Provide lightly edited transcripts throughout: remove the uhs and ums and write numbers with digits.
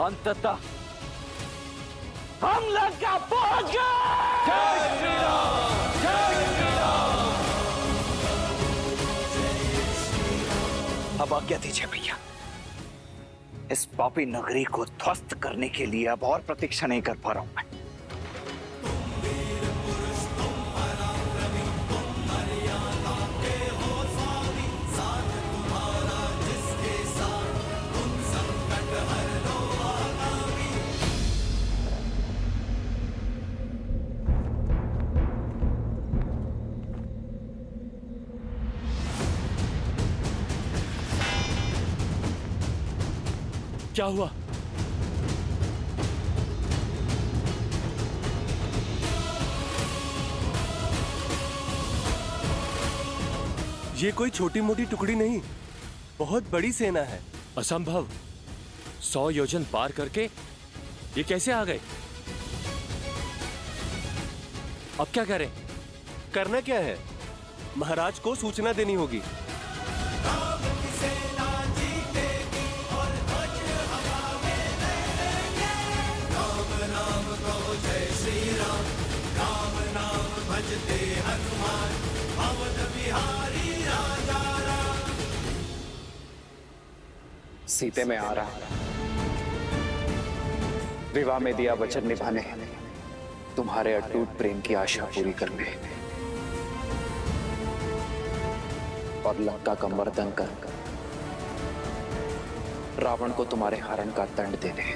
अंततः हम लंका पहुंच गए। जय श्री राम, जय श्री राम। अब आज्ञा दीजिए भैया, इस पापी नगरी को ध्वस्त करने के लिए अब और प्रतीक्षा नहीं कर पा रहा हूं मैं। क्या हुआ? ये कोई छोटी मोटी टुकड़ी नहीं, बहुत बड़ी सेना है। असंभव। 100 योजन पार करके ये कैसे आ गए? अब क्या करें? करना क्या है? महाराज को सूचना देनी होगी। सीते में आ रहा, विवाह में दिया वचन निभाने, तुम्हारे अटूट प्रेम की आशा पूरी करने और लंका का मर्दन कर रावण को तुम्हारे हरण का दंड देने।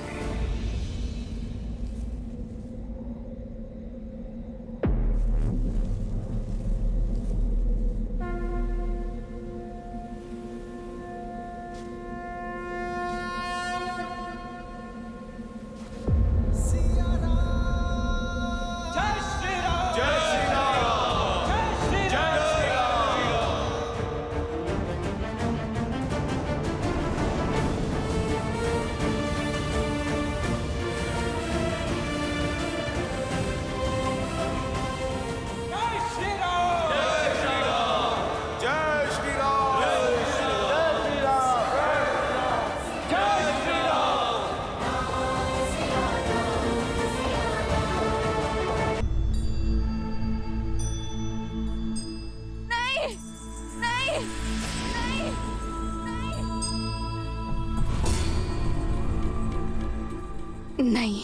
नहीं,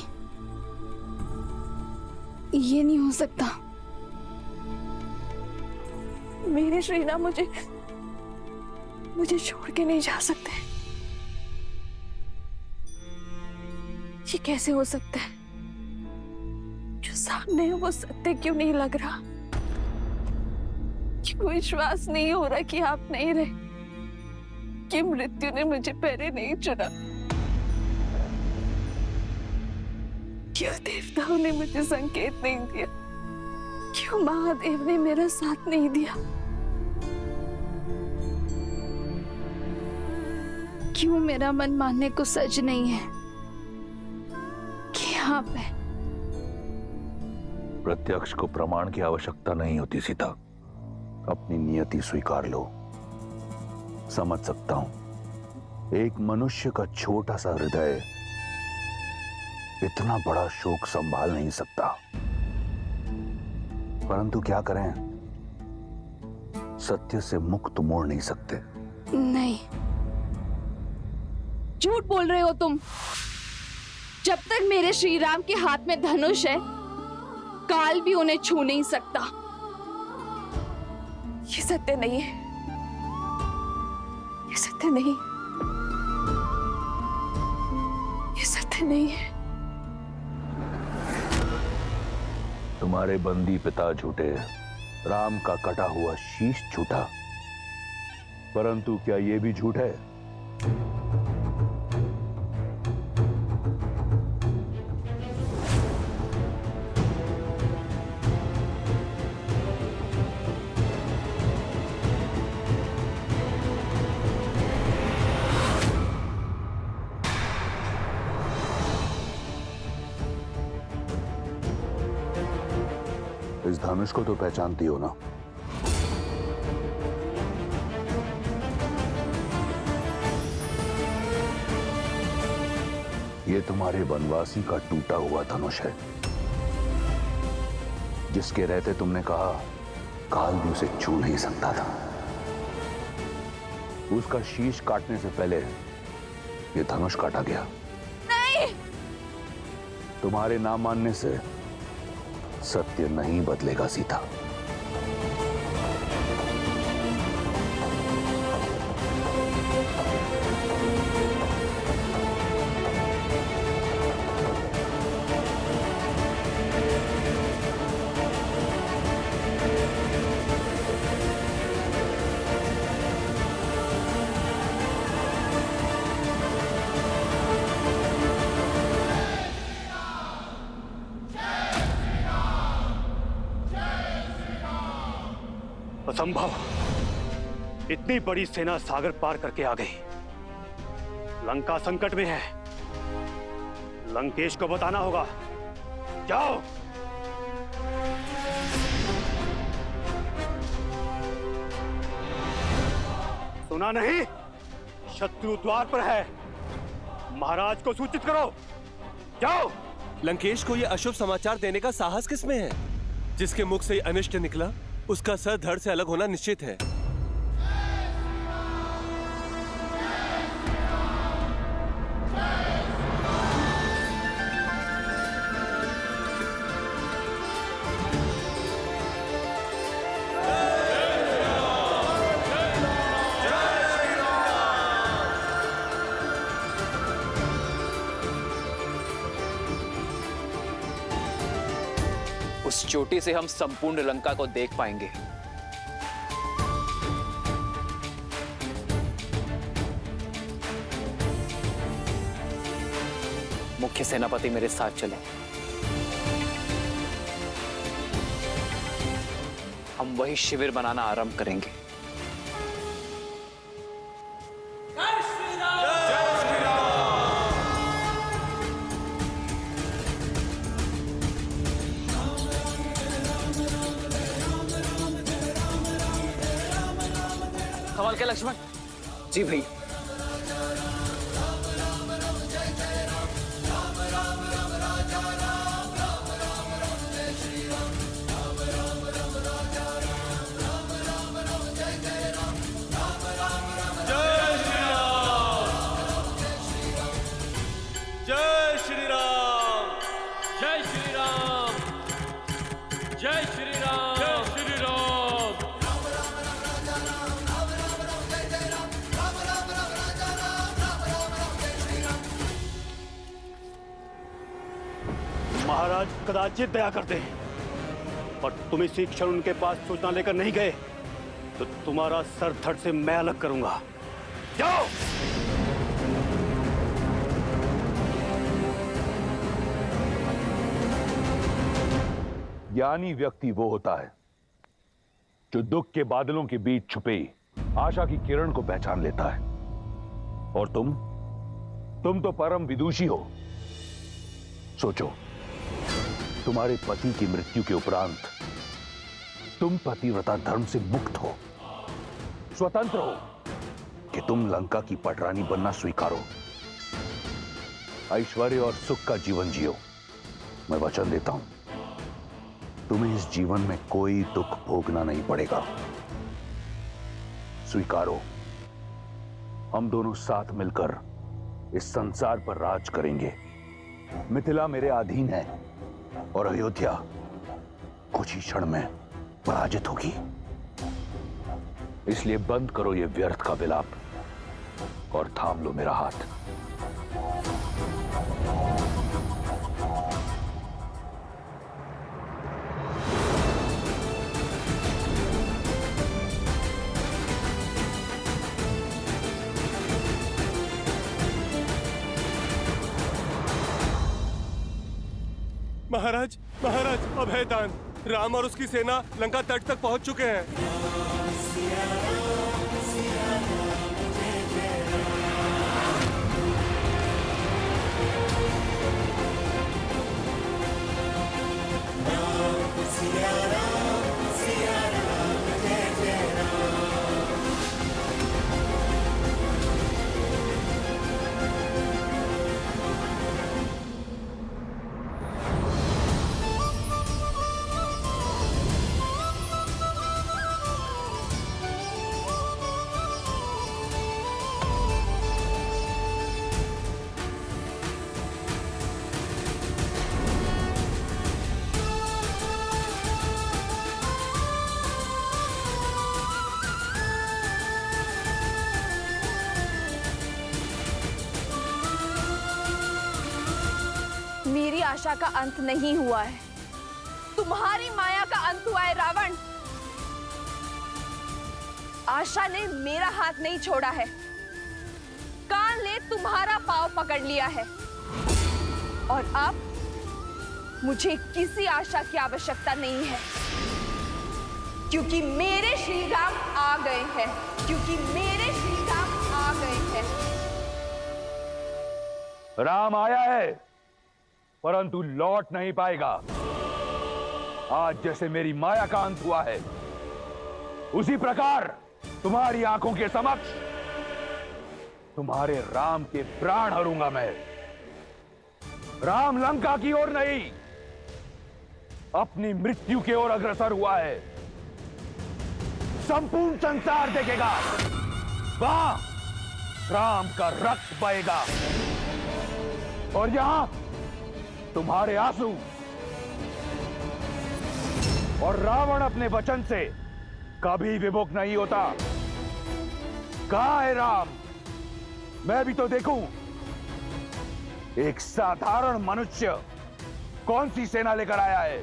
ये नहीं हो सकता। मेरे श्रीराम मुझे छोड़ के नहीं जा सकते। ये कैसे हो सकता है? जो सामने है वो सत्य क्यों नहीं लग रहा? क्यों विश्वास नहीं हो रहा कि आप नहीं रहे, कि मृत्यु ने मुझे पहले नहीं चुना? क्यों देवताओं ने मुझे संकेत नहीं दिया? क्यों महादेव ने मेरा साथ नहीं दिया? क्यों मेरा मन मानने को सच नहीं है कि आप हैं? प्रत्यक्ष को प्रमाण की आवश्यकता नहीं होती सीता, अपनी नियति स्वीकार लो। समझ सकता हूं एक मनुष्य का छोटा सा हृदय इतना बड़ा शोक संभाल नहीं सकता, परंतु क्या करें, सत्य से मुख तो मोड़ नहीं सकते। नहीं, झूठ बोल रहे हो तुम। जब तक मेरे श्री राम के हाथ में धनुष है, काल भी उन्हें छू नहीं सकता। ये सत्य नहीं है, ये सत्य नहीं, ये सत्य नहीं है। तुम्हारे बंदी पिता झूठे, राम का कटा हुआ शीश झूठा, परंतु क्या यह भी झूठ है? इस धनुष को तो पहचानती हो ना? ये तुम्हारे वनवासी का टूटा हुआ धनुष है, जिसके रहते तुमने कहा काल भी उसे छू नहीं सकता था। उसका शीश काटने से पहले ये धनुष काटा गया। नहीं! तुम्हारे ना मानने से सत्य नहीं बदलेगा सीता। असंभव! इतनी बड़ी सेना सागर पार करके आ गई। लंका संकट में है। लंकेश को बताना होगा। जाओ। सुना नहीं? शत्रु द्वार पर है। महाराज को सूचित करो। जाओ। लंकेश को यह अशुभ समाचार देने का साहस किसमें है? जिसके मुख से अनिष्ट निकला उसका सर धड़ से अलग होना निश्चित है। उस चोटी से हम संपूर्ण लंका को देख पाएंगे। मुख्य सेनापति मेरे साथ चले। हम वही शिविर बनाना आरंभ करेंगे। कमाल के लक्ष्मण जी भैया। जय श्री राम! जय श्री राम! जय श्री राम! जय श्री राम! महाराज कदाचित दया कर दे, और तुम इसी क्षण उनके पास सूचना लेकर नहीं गए तो तुम्हारा सर धड़ से मैं अलग करूंगा। जाओ। ज्ञानी व्यक्ति वो होता है जो दुख के बादलों के बीच छुपे आशा की किरण को पहचान लेता है। और तुम तो परम विदुषी हो। सोचो, तुम्हारे पति की मृत्यु के उपरांत तुम पतिव्रता धर्म से मुक्त हो, स्वतंत्र हो कि तुम लंका की पटरानी बनना स्वीकारो, ऐश्वर्य और सुख का जीवन जियो। मैं वचन देता हूं, तुम्हें इस जीवन में कोई दुख भोगना नहीं पड़ेगा। स्वीकारो, हम दोनों साथ मिलकर इस संसार पर राज करेंगे। मिथिला मेरे अधीन है और अयोध्या कुछ ही क्षण में पराजित होगी। इसलिए बंद करो ये व्यर्थ का विलाप और थाम लो मेरा हाथ। महाराज, महाराज, अभय दान। राम और उसकी सेना लंका तट तक पहुंच चुके हैं। आशा का अंत नहीं हुआ है, तुम्हारी माया का अंत हुआ है रावण। आशा ने मेरा हाथ नहीं छोड़ा है, काल ने तुम्हारा पांव पकड़ लिया है, और अब मुझे किसी आशा की आवश्यकता नहीं है, क्योंकि मेरे श्री राम आ गए हैं, क्योंकि मेरे श्री राम आ गए हैं। राम आया है, परंतु लौट नहीं पाएगा। आज जैसे मेरी माया का अंत हुआ है, उसी प्रकार तुम्हारी आंखों के समक्ष तुम्हारे राम के प्राण हरूंगा मैं। राम लंका की ओर नहीं, अपनी मृत्यु की ओर अग्रसर हुआ है। संपूर्ण संसार देखेगा, वहां राम का रक्त बहेगा, और यहां तुम्हारे आंसू। और रावण अपने वचन से कभी विमुख नहीं होता। कहां है राम? मैं भी तो देखूं। एक साधारण मनुष्य कौन सी सेना लेकर आया है?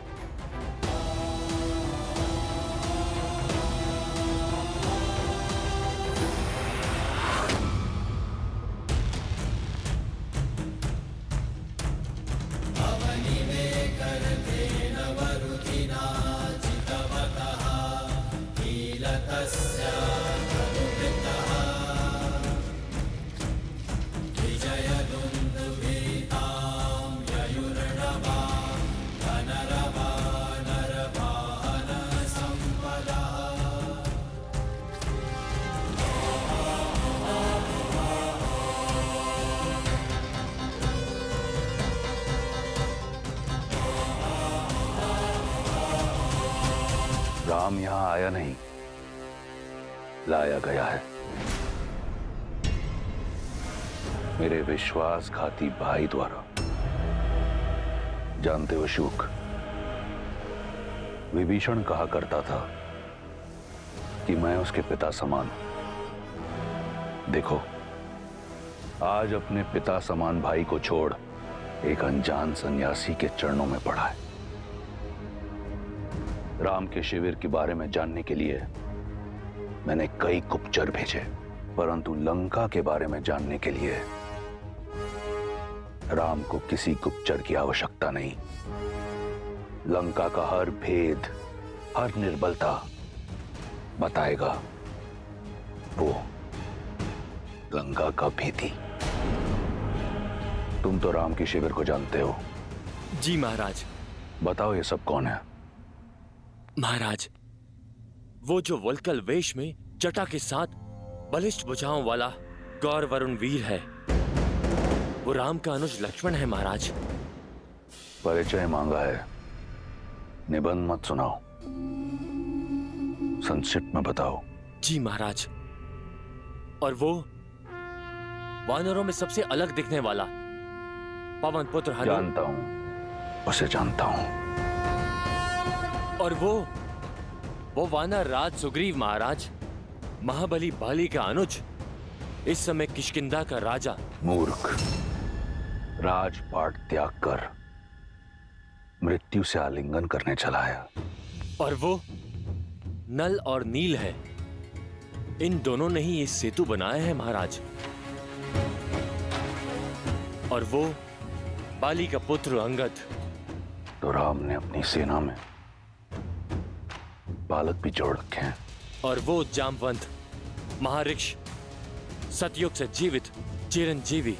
राम यहां आया नहीं, लाया गया है। मेरे विश्वासघाती भाई द्वारा। जानते हो शुक, विभीषण कहा करता था कि मैं उसके पिता समान। देखो, आज अपने पिता समान भाई को छोड़ एक अनजान सन्यासी के चरणों में पड़ा है। राम के शिविर के बारे में जानने के लिए मैंने कई गुप्तचर भेजे, परंतु लंका के बारे में जानने के लिए राम को किसी गुप्तचर की आवश्यकता नहीं। लंका का हर भेद, हर निर्बलता बताएगा वो लंका का भेदी। तुम तो राम के शिविर को जानते हो। जी महाराज। बताओ ये सब कौन है? महाराज, वो जो वल्कल वेश में जटा के साथ बलिष्ठ भुजाओं वाला गौर वरुण वीर है, वो राम का अनुज लक्ष्मण है महाराज। परिचय मांगा है, निबंध मत सुनाओ, संक्षिप्त में बताओ। जी महाराज। और वो वानरों में सबसे अलग दिखने वाला पवन पुत्र हनुमान। जानता हूं, उसे जानता हूं। और वो वानर राज सुग्रीव महाराज, महाबली बाली का अनुज, इस समय किष्किंधा का राजा। मूर्ख, राजपाट त्याग कर मृत्यु से आलिंगन करने चला है। और वो नल और नील है, इन दोनों ने ही ये सेतु बनाया है महाराज। और वो बाली का पुत्र अंगद। तो राम ने अपनी सेना में बालक भी जोड़ रखे हैं। और वो जामवंत महाऋषि, सतयुग से जीवित चिरंजीवी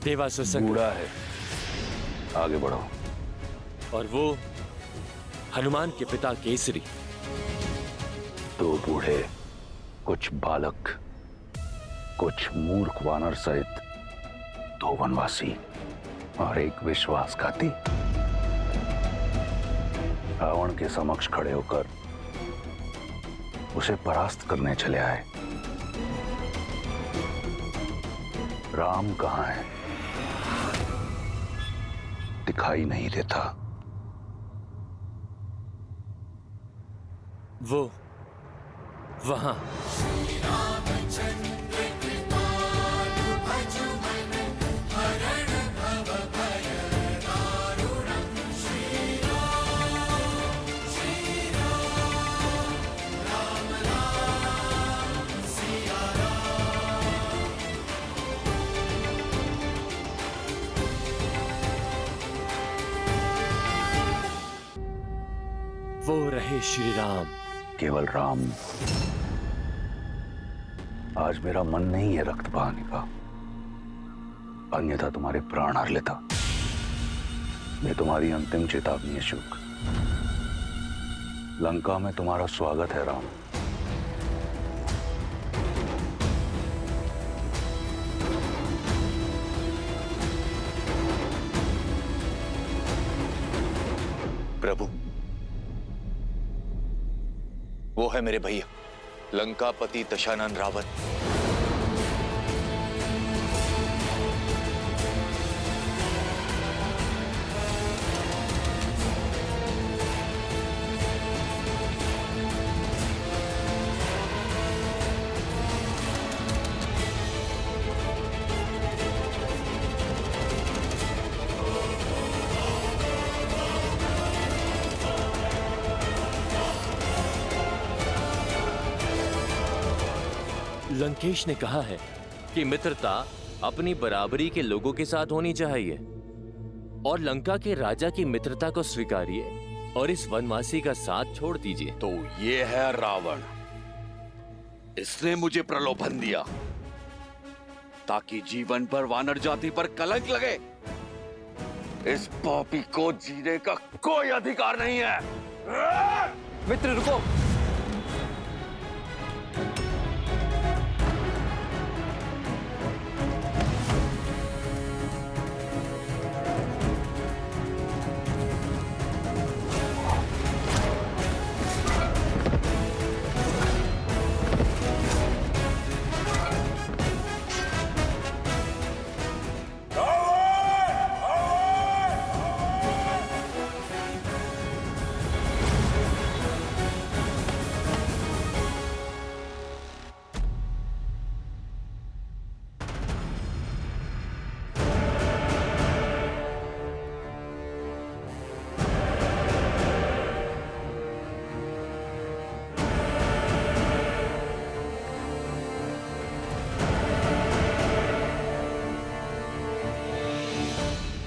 देवासुर संग। बूढ़ा है, आगे बढ़ो। और वो हनुमान के पिता केसरी। दो बूढ़े, कुछ बालक, कुछ मूर्ख वानर सहित दो वनवासी और एक विश्वासघाती रावण के समक्ष खड़े होकर उसे परास्त करने चले आए। राम कहां है? दिखाई नहीं देता। वो वहां। जय श्री राम। केवल राम। आज मेरा मन नहीं है रक्त बहाने का, अन्यथा तुम्हारे प्राण हर लेता। ये तुम्हारी अंतिम चेतावनी है शुक। लंका में तुम्हारा स्वागत है राम। प्रभु, वो है मेरे भैया लंकापति दशानन रावण। लंकेश ने कहा है कि मित्रता अपनी बराबरी के लोगों के साथ होनी चाहिए और लंका के राजा की मित्रता को स्वीकारिए और इस वनवासी का साथ छोड़ दीजिए। तो ये है रावण। इसने मुझे प्रलोभन दिया ताकि जीवन पर वानर जाति पर कलंक लगे। इस पापी को जीने का कोई अधिकार नहीं है। मित्र रुको।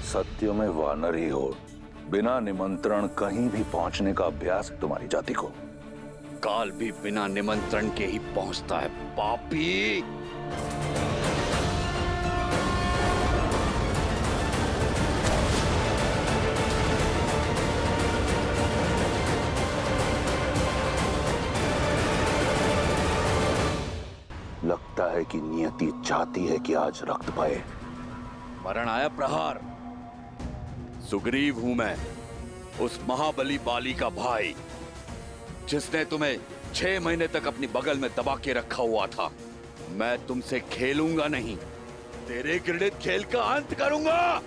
सत्य में वानर ही हो, बिना निमंत्रण कहीं भी पहुंचने का अभ्यास है तुम्हारी जाति को। काल भी बिना निमंत्रण के ही पहुंचता है पापी। लगता है कि नियति चाहती है कि आज रक्त बहे। मरण आया प्रहार। सुग्रीव हूं मैं, उस महाबली बाली का भाई जिसने तुम्हें 6 महीने तक अपनी बगल में दबा के रखा हुआ था। मैं तुमसे खेलूंगा नहीं, तेरे घृणित खेल का अंत करूंगा।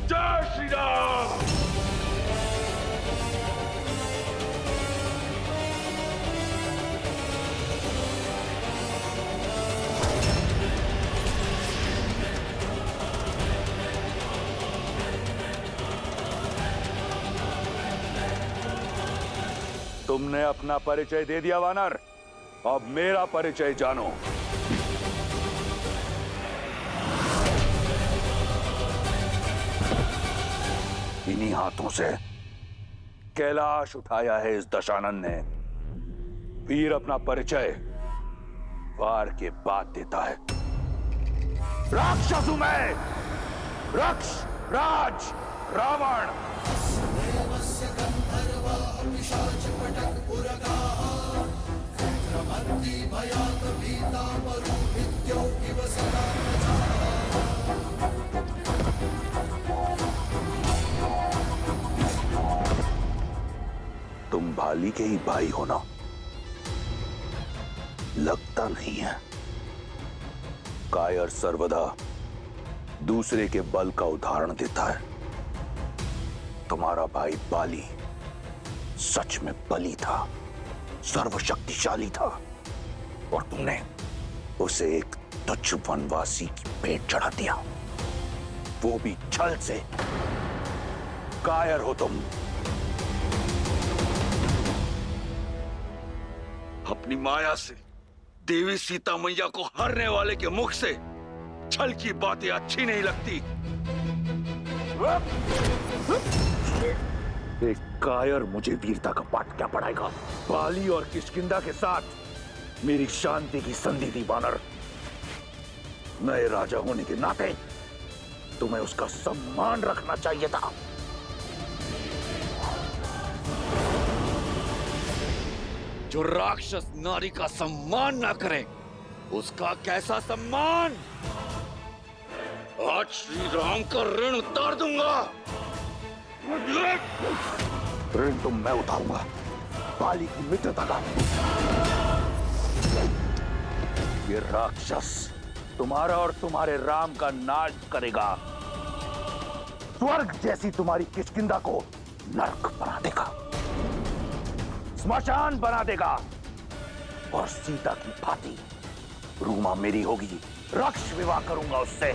जय श्री राम। तुमने अपना परिचय दे दिया वानर, अब मेरा परिचय जानो। इन्हीं हाथों से कैलाश उठाया है इस दशानन ने। वीर अपना परिचय वार के बाद देता है। राक्षस हूं मैं, रक्ष राज रावण। तुम भाली के ही भाई हो ना? लगता नहीं है। कायर सर्वदा दूसरे के बल का उदाहरण देता है। तुम्हारा भाई बाली सच में बली था, सर्वशक्तिशाली था, और तुमने उसे एक तुच्छ वनवासी की पेट चढ़ा दिया, वो भी छल से। कायर हो तुम। अपनी माया से देवी सीता मैया को हरने वाले के मुख से छल की बातें अच्छी नहीं लगती। एक कायर मुझे वीरता का पाठ क्या पढ़ाएगा? बाली और किष्किंधा के साथ मेरी शांति की संधि थी वानर। नए राजा होने के नाते तुम्हें उसका सम्मान रखना चाहिए था। जो राक्षस नारी का सम्मान ना करे उसका कैसा सम्मान? आज श्री राम का ऋण उतार दूंगा। ऋण तो मैं उठाऊंगा, बाली की मित्रता का। ये राक्षस तुम्हारा और तुम्हारे राम का नाश करेगा। स्वर्ग जैसी तुम्हारी किष्किंधा को नरक बना देगा, स्मशान बना देगा। और सीता की भांति रूमा मेरी होगी, रक्ष विवाह करूंगा उससे।